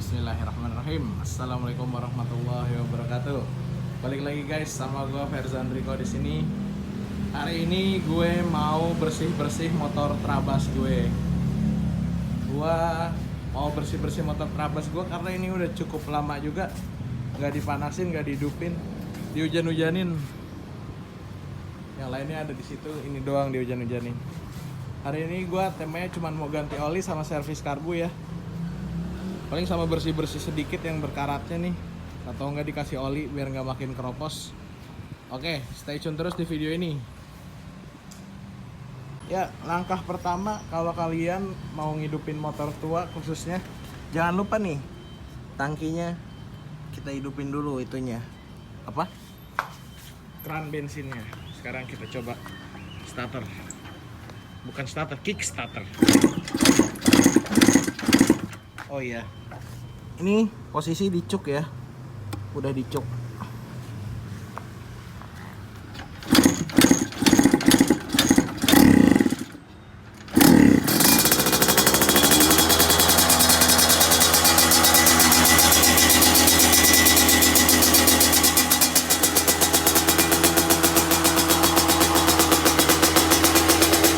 Bismillahirrahmanirrahim. Assalamualaikum warahmatullahi wabarakatuh. Balik lagi guys sama gue Ferzan Riko di sini. Hari ini gue mau bersih-bersih motor Trabas gue. Gue mau bersih-bersih motor Trabas gue karena ini udah cukup lama juga nggak dipanasin, nggak dihidupin, dihujan-hujanin. Yang lainnya ada di situ, ini doang dihujan-hujanin. Hari ini gue temanya cuma mau ganti oli sama servis karbu ya. Paling sama bersih-bersih sedikit yang berkaratnya nih, atau enggak dikasih oli biar nggak makin keropos. Oke, stay tune terus di video ini. Ya, langkah pertama kalau kalian mau ngidupin motor tua khususnya, jangan lupa nih tangkinya kita hidupin dulu itunya. Apa? Keran bensinnya. Sekarang kita coba starter. Bukan starter, kick starter. Oh iya, ini posisi dicuk ya, udah dicuk.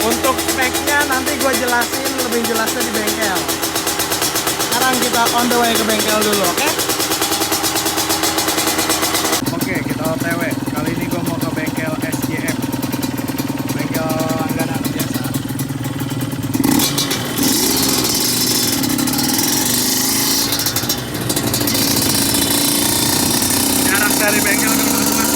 Untuk speknya nanti gue jelasin lebih jelasnya di bengkel. Sekarang kita on the way ke bengkel dulu, oke? Oke, kita OTW. Kali ini gue mau ke bengkel SJF, bengkel langganan biasa. Jarak dari bengkel ke rumah.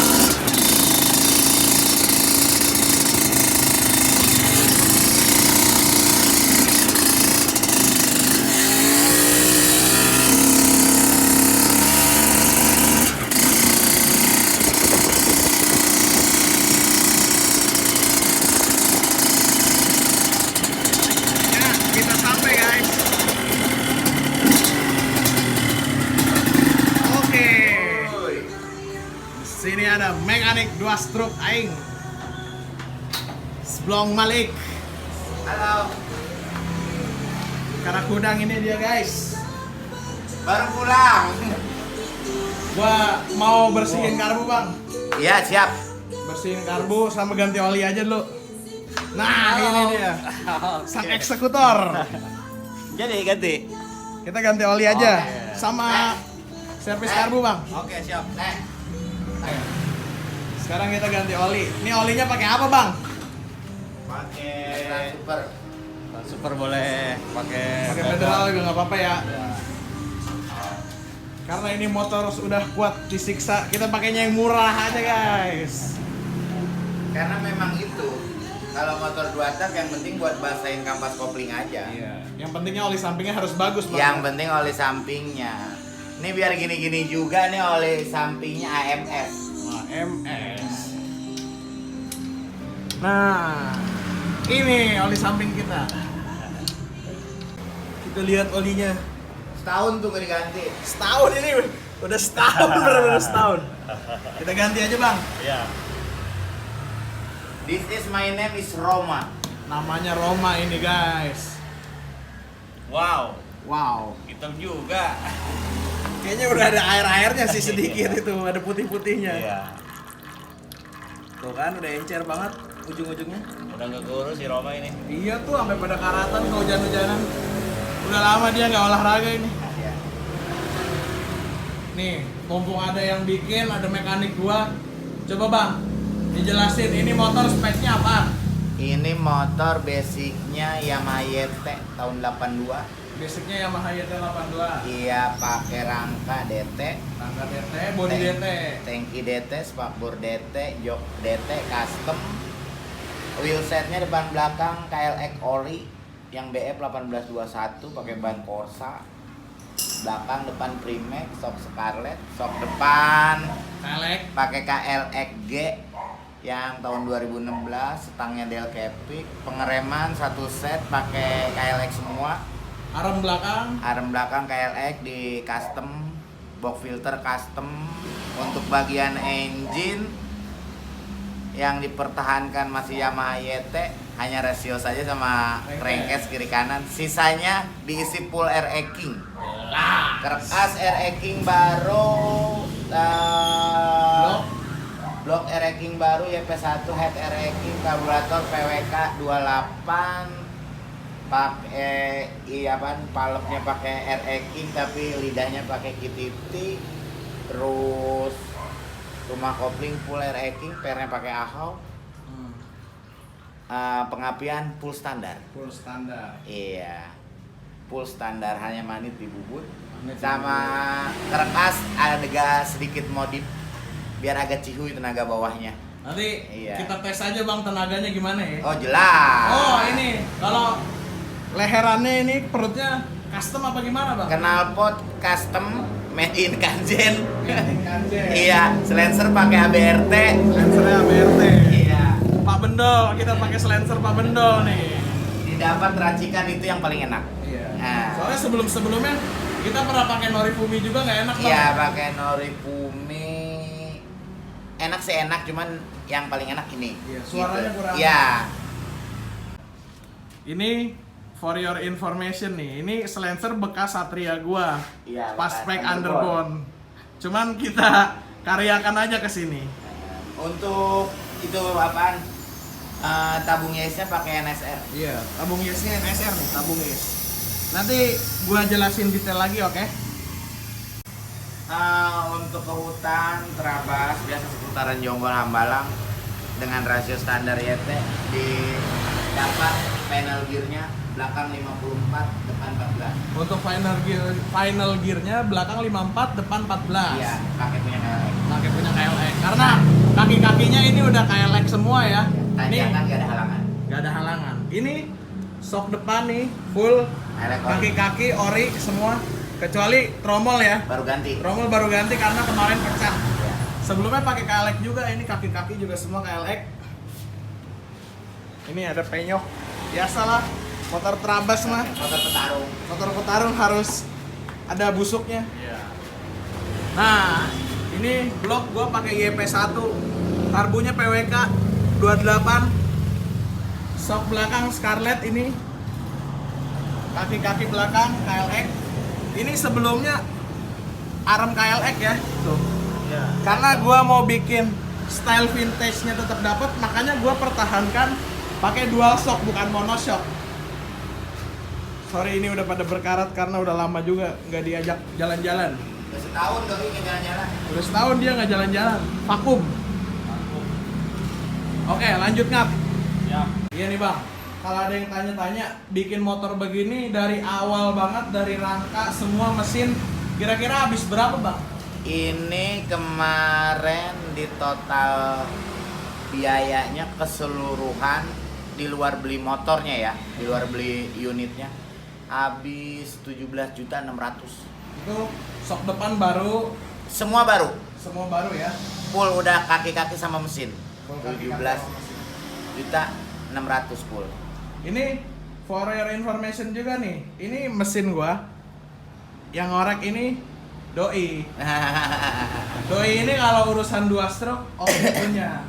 Sini ada mekanik 2 stroke aing. Sblong Malik. Halo. Karakudang ini dia guys. Baru pulang. Gua mau bersihin karbu bang. Iya siap. Bersihin karbu sama ganti oli aja dulu. Nah ini dia. Sang eksekutor. Jadi ganti. Kita ganti oli aja. Oke. Sama servis karbu bang. Oke siap. Ayo. Sekarang kita ganti oli. Ini olinya pakai apa bang? Pakai super. Super boleh. Pakai Federal juga nggak apa-apa ya. Karena ini motor sudah kuat disiksa, kita pakainya yang murah aja guys. Karena memang itu. Kalau motor 2 tak yang penting buat basahin kampas kopling aja. Iya. Yang pentingnya oli sampingnya harus bagus bang. Yang penting oli sampingnya. Ini biar gini-gini juga nih oli sampingnya AMS. AMS. Nah, ini oli samping kita. Kita lihat olinya. Setahun tuh gak diganti. Setahun ini, udah setahun bener-bener setahun. Kita ganti aja bang. Iya. This is my name is Roma. Namanya Roma ini guys. Wow. Wow. Hitam juga. Kayaknya udah ada air-airnya sih sedikit itu, ada putih-putihnya. Iya. Tuh kan udah encer banget ujung-ujungnya. Udah gak kurus si Roma ini. Iya tuh sampai pada karatan kehujan-hujanan. Udah lama dia nggak olahraga ini. Iya. Nih, mumpung ada yang bikin, ada mekanik gua. Coba bang, dijelasin ini motor speknya apa? Ini motor basicnya Yamaha YT tahun 82. Basicnya Yamaha YT82. Iya, pakai rangka DT, Rangka DT, body DT. tangki DT, spakbor DT, jok DT, custom. Wheelsetnya depan belakang KLX ori yang BF 1821 pakai ban Corsa. Belakang depan Primex, sok Scarlett, sok depan Kelek. pakai KLX G yang tahun 2016, stangnya Del Capic, pengereman satu set pakai KLX semua. Arem belakang KLX di custom, box filter custom. Untuk bagian engine yang dipertahankan masih Yamaha YT, hanya rasio saja sama crankcase kiri kanan, sisanya diisi full air King. Lah, Kerkas RE King baru, blok RE King baru YP1, head RE King, karburator PWK 28, pakai palepnya pakai RE King tapi lidahnya pakai KTT, terus rumah kopling full RE King, pernya pakai AHO. Pengapian full standar. Full standar. Iya. Full standar, hanya manit di bubut. Sama kerkas ada sedikit modif biar agak cihuy tenaga bawahnya. Nanti Iya. kita tes aja Bang tenaganya gimana ya. Oh, jelas. Oh, ini kalau leherannya ini perutnya custom apa gimana Bang? Knalpot custom made in Kanjen. Kanjen. Iya, silencer pakai ABRT. Lensernya BRT. Iya. Pak Bendol, kita pakai silencer Pak Bendol nih. Didapat racikan itu yang paling enak. Iya. Nah. Soalnya sebelumnya kita pernah pakai Norifumi juga nggak enak Bang. Iya, pakai Norifumi. Enak sih enak, cuman yang paling enak ini. Iya, suaranya Gitu. kurang. Iya. Ini for your information nih, ini silencer bekas Satria gua. Iya, Pas bekas pack underbone. underbone. Cuman kita karyakan aja ke sini. Untuk itu apaan? Tabung yesnya pakai NSR. Iya, tabung yesnya NSR nih, tabung yes. Nanti gua jelasin detail lagi, oke? Untuk ke hutan, terabas, biasa seputaran Jonggol Hambalang dengan rasio standar YT didapat panel gearnya belakang 54, depan 14. Untuk final gearnya belakang 54, depan 14. Iya, pakai punya KLX. Pakai punya KLX. Karena kaki-kakinya ini udah KLX semua ya. Tanjakan gak ada halangan. Gak ada halangan. Ini sok depan nih full KLX ori. kaki-kaki ori semua kecuali tromol ya. Baru ganti. Tromol baru ganti karena kemarin pecah. Iya. Sebelumnya pakai KLX juga, ini kaki-kaki juga semua KLX. Ini ada penyok. Biasalah motor Trabas mah. Motor petarung. Motor petarung harus ada busuknya. Nah, ini blok gua pakai YP1. Karbunya PWK 28. Sok belakang Scarlett ini. Kaki-kaki belakang KLX. Ini sebelumnya arm KLX ya. Tuh. Iya. Karena gua mau bikin style vintage-nya tetap dapat, makanya gua pertahankan pakai dual shock bukan monoshock. Sorry ini udah pada berkarat karena udah lama juga nggak diajak jalan-jalan. Udah setahun gak bikin jalan-jalan. Udah setahun dia nggak jalan-jalan, vakum. Oke lanjut ngap. Ya. Iya nih bang, kalau ada yang tanya-tanya bikin motor begini dari awal banget, dari rangka semua mesin, kira-kira habis berapa bang? Ini kemarin di total biayanya keseluruhan di luar beli motornya ya, di luar beli unitnya habis 17.600.000. Itu sok depan baru, Semua baru, semua baru ya. full udah kaki-kaki sama mesin. Full kaki-kaki 17.600.000 full. Ini for your information juga nih, ini mesin gua yang ngorek ini doi. Doi ini kalau urusan 2 stroke punya.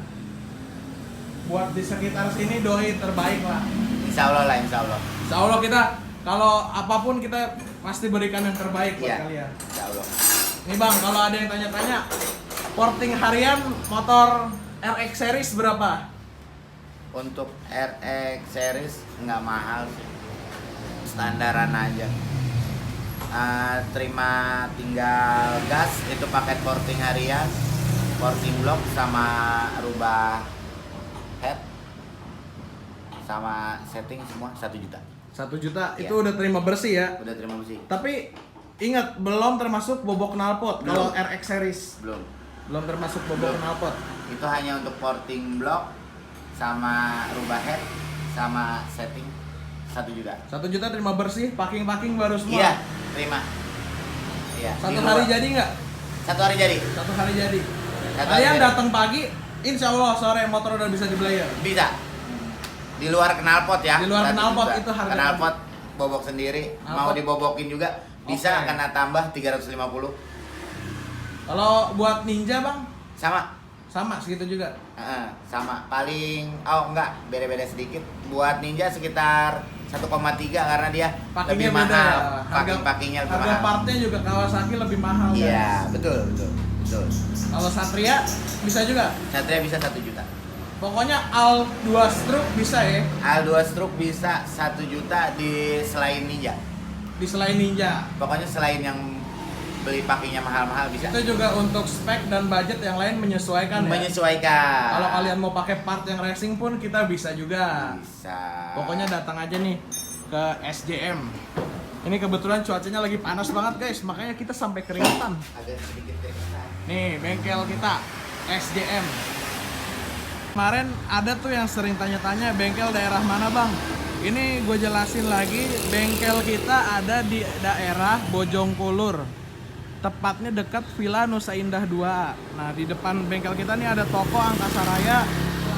Buat di sekitar sini doi terbaik lah. Insya Allah lah, insya Allah. Insya Allah kita kalau apapun kita pasti berikan yang terbaik buat Iya. kalian. Insya Allah. Nih bang, kalau ada yang tanya-tanya, porting harian motor RX series berapa? Untuk RX series nggak mahal sih, standaran aja. Terima tinggal gas, itu paket porting harian, porting block sama rubah head sama setting semua 1 juta. 1 juta Iya. itu udah terima bersih ya. Udah terima kasih. Tapi ingat belum termasuk bobok knalpot kalau Belum. RX series. Belum. Belum termasuk bobok Belum. knalpot. Itu hanya untuk porting block sama rubah head sama setting 1 juta. 1 juta terima bersih, packing baru semua. Iya, terima. Iya. Satu di hari luar. jadi nggak? 1 hari jadi. 1 hari jadi. Satu hari Kalian jadi. datang pagi, insya Allah sore motor udah bisa dibelayer. Bisa. Di luar knalpot ya. Di luar 1 knalpot juta. itu harga Knalpot bobok sendiri. Mau Knalpot. dibobokin juga bisa, Oke. kena tambah 350. Kalau buat Ninja bang, Sama Sama segitu juga. Sama, paling enggak, beda-beda sedikit. Buat Ninja sekitar 1,3 karena dia lebih Packingnya beda mahal. ya. Packingnya lebih Harga mahal. partnya juga Kawasaki lebih mahal. Iya, Guys. betul. Kalau Satria bisa juga. Satria bisa 1 juta. Pokoknya Al 2 stroke bisa ya. Al 2 stroke bisa 1 juta di selain Ninja. Di selain Ninja. Pokoknya selain yang beli packingnya mahal-mahal bisa. Itu juga untuk spek dan budget yang lain menyesuaikan ya. Menyesuaikan. Kalau kalian mau pakai part yang racing pun kita bisa juga. Bisa. Pokoknya datang aja nih ke SJM. Ini kebetulan cuacanya lagi panas banget guys, makanya kita sampai keringetan. Agak sedikit keringetan. Nih bengkel kita SJM. Kemarin ada tuh yang sering tanya-tanya bengkel daerah mana bang? Ini gue jelasin lagi, bengkel kita ada di daerah Bojongkulur. Tepatnya dekat Villa Nusa Indah 2. Nah di depan bengkel kita nih ada toko Angkasa Raya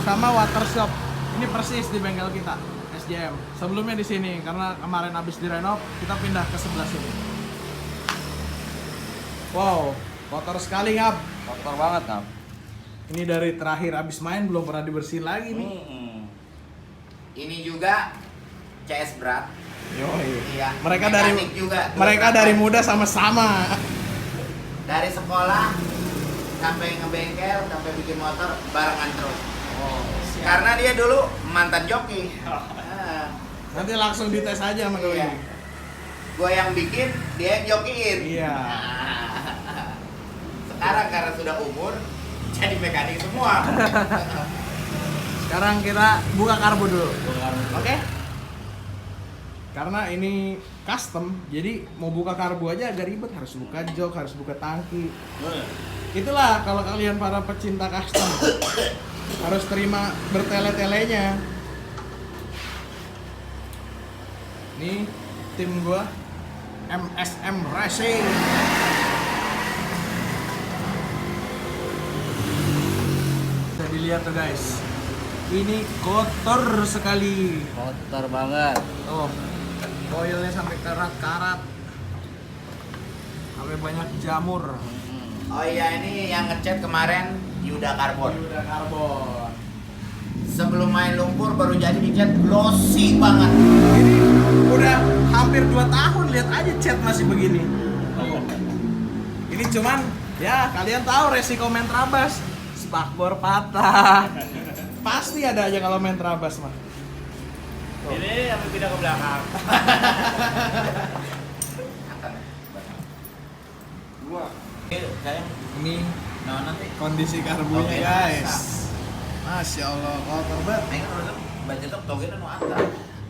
sama water shop. Ini persis di bengkel kita SJM. Sebelumnya di sini karena kemarin habis direnov kita pindah ke sebelah sini. Wow, kotor sekali ngap. Kotor banget, Ngap. Ini dari terakhir habis main belum pernah dibersihin lagi nih. Ini juga CS berat. Yoi. Iya. Mereka Mekanik juga. mereka dari muda sama-sama. Dari sekolah sampai ngebengkel sampai bikin motor barengan terus. Oh, Karena dia dulu mantan joki. Nah, nanti langsung dites aja sama doi. iya. Gua yang bikin, dia yang jokiin. Iya. Nah, sekarang karena sudah umur jadi mekanik semua. Sekarang kita buka karbu dulu. Oke? Karena ini custom, jadi mau buka karbu aja agak ribet, harus buka jok, harus buka tangki. Itulah kalau kalian para pecinta custom harus terima bertele-telenya. Nih tim gua MSM Racing. Bisa dilihat tuh guys. Ini kotor sekali. Kotor banget. Tuh, foilnya sampai karat-karat. Sampai banyak jamur. Oh iya, ini yang ngecat kemarin Yuda Carbon. Udah karbon. Sebelum main lumpur baru jadi dicat glossy banget. Ini udah hampir 2 tahun, lihat aja cat masih begini. Tuh. Ini cuman ya kalian tahu resiko main trabas, spakbor patah. Pasti ada aja kalau main trabas mah. Ini yang pindah ke belakang. Gua kayak Ini nanti kondisi karbunya Oke. guys. Masya Allah, kotor banget. pengen udah baca tok togen anu anta.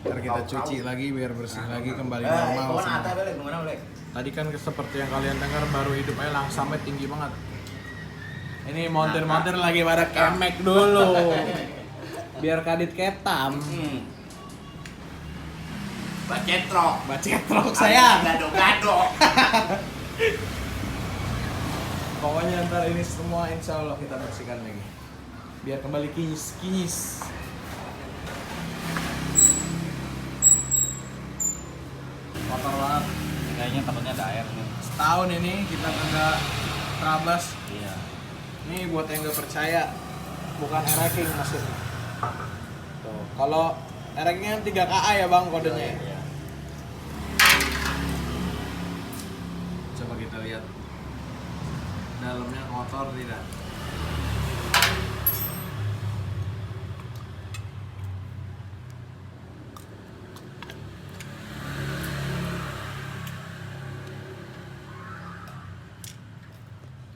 Ntar kita cuci lagi biar bersih lagi kembali Kawan normal. anta semua. balik gimana balik? Tadi kan seperti yang kalian dengar baru hidup aja langsamnya tinggi banget. Ini montir-montir lagi pada kemek dulu. Biar kadit ketam. Bacetrok. Bacetrok saya. Gado-gado. Pokoknya ntar ini semua insya Allah kita bersihkan lagi. Biar kembali kinyis-kinyis. Kotor banget. Kayaknya takutnya ada air nih. Setahun ini kita kagak trabas. Iya. Ini buat yang nggak percaya, bukan ereking maksudnya. Tuh, kalau ereknya 3KA ya bang kodenya. Ya? Iya. Coba kita lihat dalamnya kotor tidak.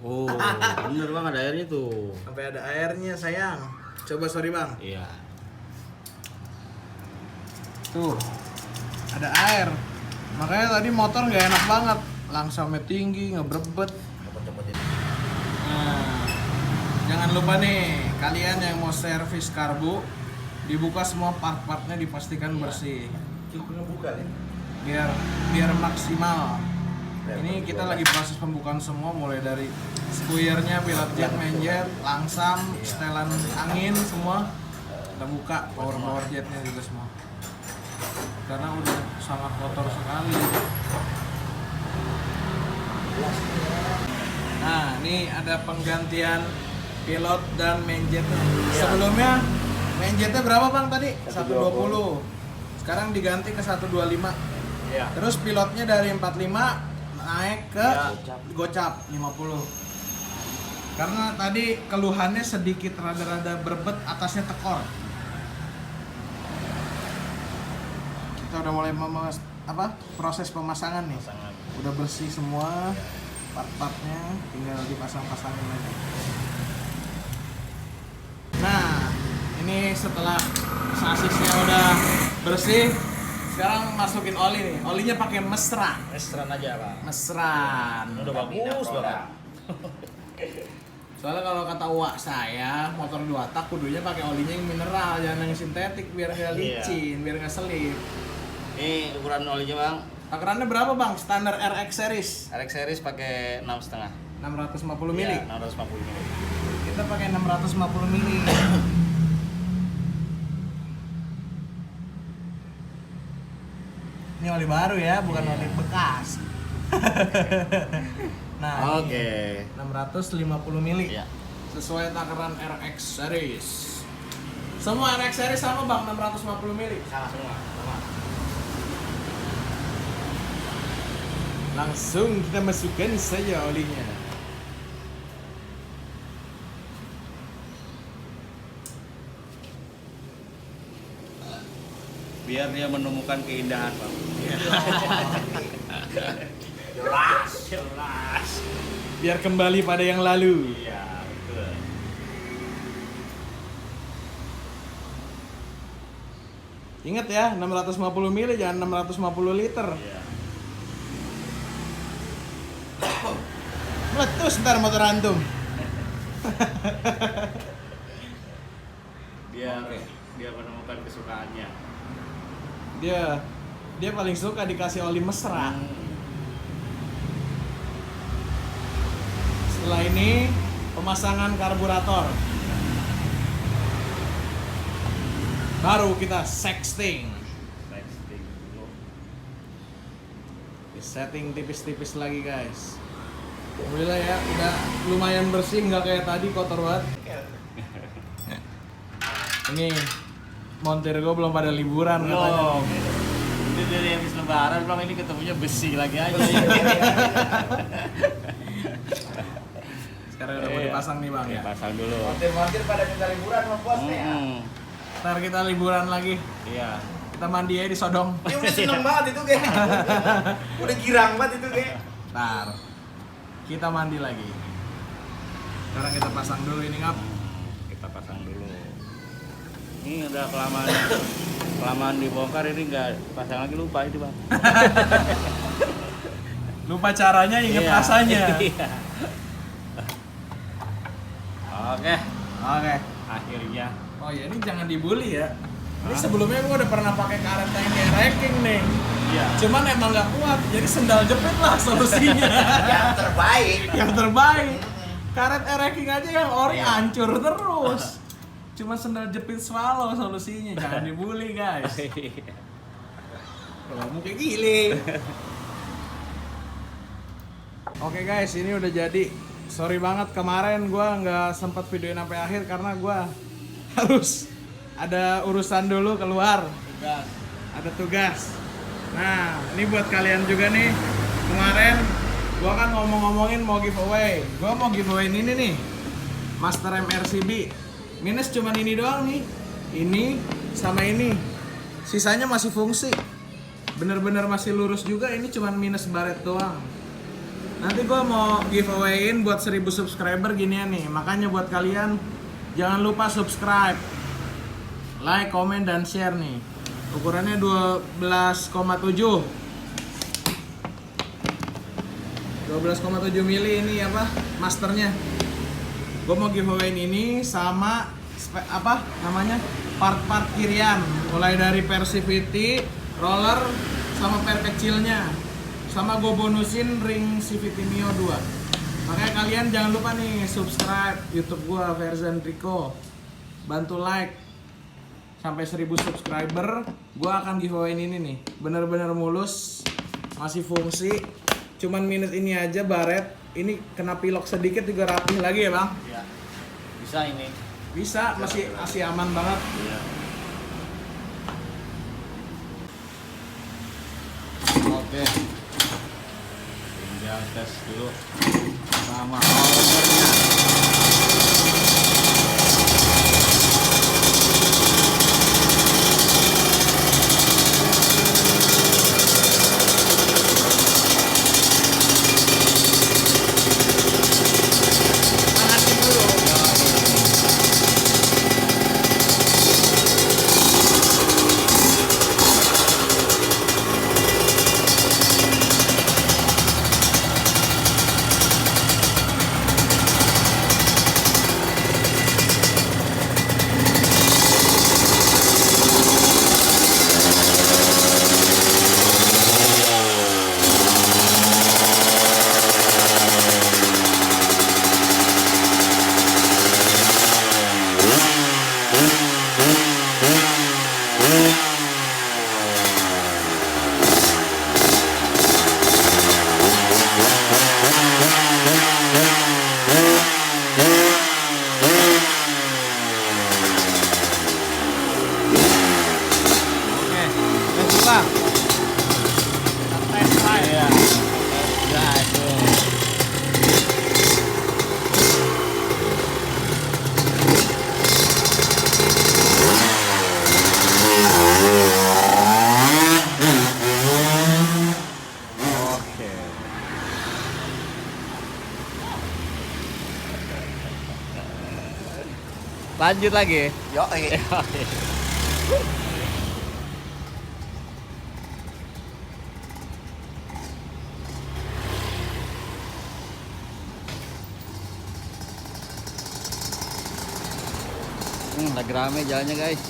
Oh, bener bang ada airnya tuh. Sampai ada airnya sayang. Coba sorry bang. Iya. Tuh, ada air. Makanya tadi motor nggak enak banget. Langsamnya tinggi, ngebrebet. Cepet-cepetin. Nah, jangan lupa nih, kalian yang mau servis karbu, dibuka semua part-partnya dipastikan bersih. Cukup buka nih. Biar maksimal. Ini kita lagi proses pembukaan semua mulai dari squirnya, pilot jet, main jet, langsam, setelan angin semua kita buka, power jetnya juga semua. Karena udah sangat kotor sekali. Nah, ini ada penggantian pilot dan main jetnya. Sebelumnya main jetnya berapa bang tadi? 120. Sekarang diganti ke 125. Iya. Terus pilotnya dari 45 naik ke gocap 50. Karena tadi keluhannya sedikit rada-rada berbet, atasnya tekor. Kita udah mulai proses pemasangan nih. Udah bersih semua part-partnya, tinggal dipasang-pasangin lagi. Nah, ini setelah sasisnya udah bersih, sekarang masukin oli nih. Olinya pakai mesra. Restoran aja Pak. Mesran. Udah bagus banget. Soalnya kalau kata uak saya, motor 2 tak kudunya pakai olinya yang mineral, jangan yang sintetik biar nggak licin, biar nggak selip. Ini ukuran olinya Bang. Takarannya berapa bang? Standar RX series RX series pakai 6,5. 650 mili. Iya, 650 mili. Kita pakai 650 mili. Ini oli baru ya, bukan oli bekas. Nah, Oke. 650 mili. Iya. Sesuai takaran RX series. Semua RX series sama bang, 650 mili. Sama semua. Sama. Langsung kita masukkan saja olinya. Biar dia menemukan keindahan Bang. Jelas. Biar kembali pada yang lalu. Iya, betul. Ingat ya, 650 mili jangan 650 liter. Iya. Meletus ntar motor antum. Dia menemukan kesukaannya. Dia paling suka dikasih oli mesra. Setelah ini pemasangan karburator. Baru kita sexting. Sexting dulu. Setting tipis-tipis lagi guys. Alhamdulillah ya, udah lumayan bersih, nggak kayak tadi kotor banget. Ini montir gue belum pada liburan katanya. Belum. Ini dari habis lebaran belum, ini ketemunya besi lagi aja. Sekarang udah mau dipasang nih bang ya. Pasang dulu. Montir pada minta liburan sama bosnya ya. Ntar kita liburan lagi. Iya. Kita mandi aja di Sodong. Dia udah seneng banget itu kayak. Udah girang banget itu kayak. Ntar kita mandi lagi. Sekarang kita pasang dulu ini ngap. Kita pasang dulu. Ini udah kelamaan dibongkar, ini nggak pasang lagi, lupa itu Bang. Lupa caranya, inget Iya. rasanya. Iya. Oke, Oke. akhirnya. Oh ya, ini jangan dibully ya. Ini sebelumnya gua udah pernah pakai karet tank racking nih. Iya. Cuman emang nggak kuat, jadi sendal jepit lah solusinya. Yang terbaik. Yang terbaik. Karet racking aja yang ori Iya. hancur terus. Cuma sendal jepit swallow solusinya, jangan dibully guys. Kalau kamu kayak gile. Oke guys, ini udah jadi. Sorry banget kemarin gua nggak sempat videoin sampai akhir karena gua harus ada urusan dulu keluar. Ada tugas. Nah, ini buat kalian juga nih. Kemarin gua kan ngomong-ngomongin mau giveaway. Gua mau giveaway ini nih. Master MRCB. Minus cuman ini doang nih. Ini sama ini. Sisanya masih fungsi. Bener-bener masih lurus juga, ini cuman minus baret doang. Nanti gua mau giveawayin buat 1000 subscriber ginian nih. Makanya buat kalian jangan lupa subscribe, like, komen, dan share nih. Ukurannya 12,7 12,7 mili ini apa? Masternya. Gue mau giveawayin ini sama part-part kirian, mulai dari Persivity, roller, sama per kecilnya. Sama gue bonusin ring CVT Mio 2. Makanya kalian jangan lupa nih subscribe YouTube gue Ferzan Rico. Bantu like sampai 1000 subscriber, gue akan giveawayin ini nih. Bener-bener mulus, masih fungsi. Cuman minus ini aja baret. Ini kena pilok sedikit juga rapih lagi ya bang. Iya. Bisa ini. Bisa, masih aman banget. Iya. Oke. Tinggal tes dulu sama ordernya. Panasin dulu. Oke, tes dulu Bang. Tes drive. Iya. Ya itu. Oke. Lanjut lagi. Yo, Lagi rame jalannya guys.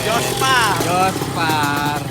Jospar. Jospar.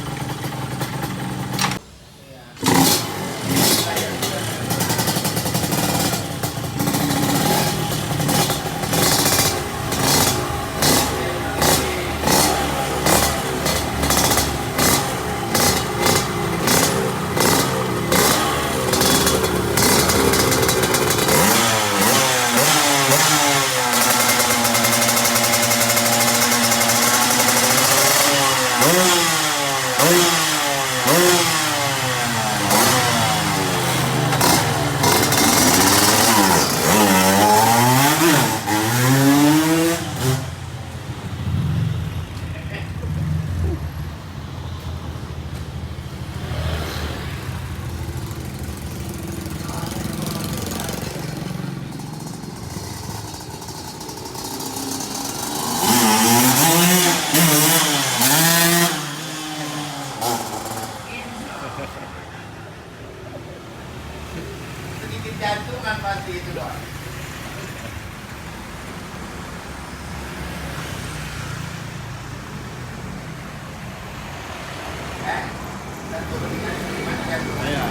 Sedikit jantungan pasti itu doang. Jantung gimana jantung? Iya.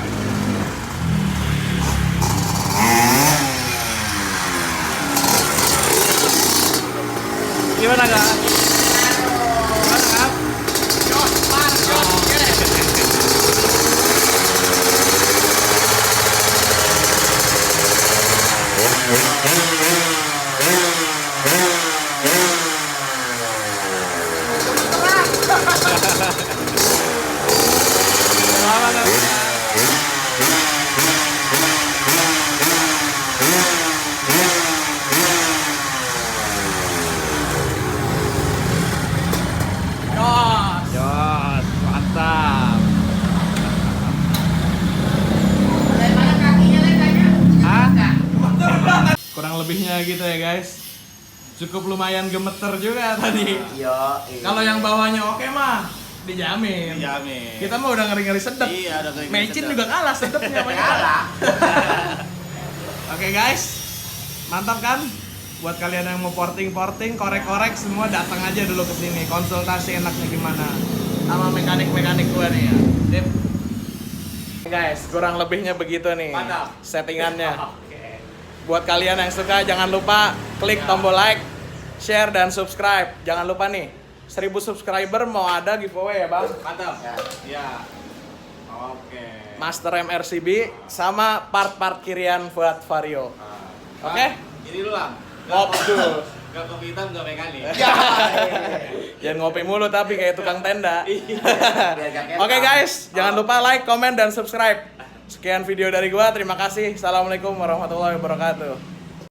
Gimana kak? Gimana kak? Jospar, Selamat kak. Jos. Jos, mantap. Mana kakinya letaknya? Hah? Kurang lebihnya gitu ya guys. Cukup lumayan gemeter juga tadi. Yo, Kalau yang bawahnya oke mah dijamin. Dijamin. Kita mah udah ngeri-ngeri sedep. Iya, udah ngeri-ngeri Mecin sedep. juga kalah sedepnya sama kita. kalah. Oke guys, mantap kan? Buat kalian yang mau porting, korek-korek semua datang aja dulu ke sini. Konsultasi enaknya gimana sama mekanik-mekanik gua nih ya. Dip. Guys, kurang lebihnya begitu nih Mantap. settingannya. Oke. Buat kalian yang suka, jangan lupa klik tombol like, share, dan subscribe. Jangan lupa nih, 1000 subscriber mau ada giveaway ya bang? Mantap. Ya. Ya. Oke. Master MRCB sama part-part kirian buat Vario. Oke? Ini dulu Bang. Ngopi. Gak kopi hitam, gak mekanik. Ya. Jangan ngopi mulu tapi kayak tukang tenda. Biar gak ketam. Oke guys, jangan lupa like, komen, dan subscribe. Sekian video dari gua, terima kasih. Assalamualaikum warahmatullahi wabarakatuh.